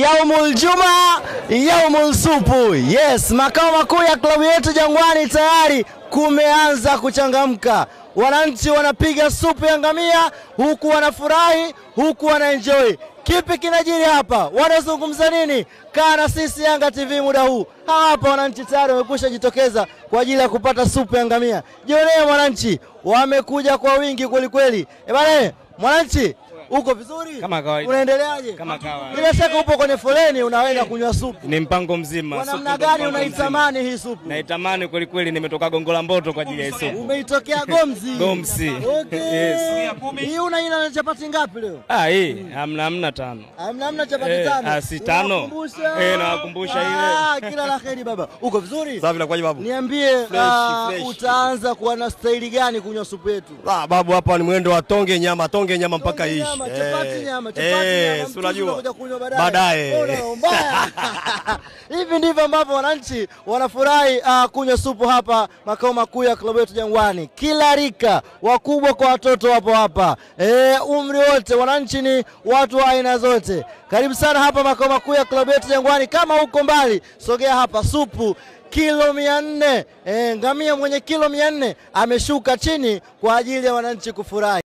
Yaumul Juma, Yaumul Supu. Yes, makao makuu ya klabu yetu Jangwani tayari kumeanza kuchangamka. Wananchi wanapiga supu ya ngamia, huku wanafurahi, huku wanaenjoy. Kipi kinajiri hapa? Wanazungumza nini? Kaa na sisi Yanga TV muda huu. Hapa wananchi tayari wamekwisha jitokeza kwa ajili ya kupata supu ya ngamia. Jionee wananchi, wamekuja kwa wingi kweli kweli. Bwana, mwananchi, uko vizuri? Kama kawaida. Unaendeleaje? Kama kawaida. Bila shaka upo kwenye foleni unaenda kunywa supu. Ni mpango mzima. Kwa namna gani unaitamani hii supu? Naitamani kweli kweli, nimetoka Gongo la Mboto kwa ajili ya supu. Umeitokea Gomzi. Gomzi. Okay. Yes. Hii una chapati ngapi leo? Hii hamna tano. Hamna chapati tano. Si tano. Nawakumbusha ile. Kila la kheri baba. Uko vizuri? Safi na kwaje babu? Niambie Fresh. utaanza kuwa na staili gani kunywa supu yetu? Babu hapa ni mwendo wa tonge nyama mpaka ishi. Chapati nyama. Unajua. Baadaye. Hivi ndivyo ambavyo wananchi wanafurahi kunywa supu hapa makao makuu ya klabu yetu Jangwani. Kila rika, wakubwa kwa watoto wapo hapa. Umri wote, wananchi ni watu wa aina zote. Karibu sana hapa makao makuu ya klabu yetu Jangwani. Kama uko mbali, sogea hapa. Supu kilo 400. Ngamia mwenye kilo 400 ameshuka chini kwa ajili ya wananchi kufurahi.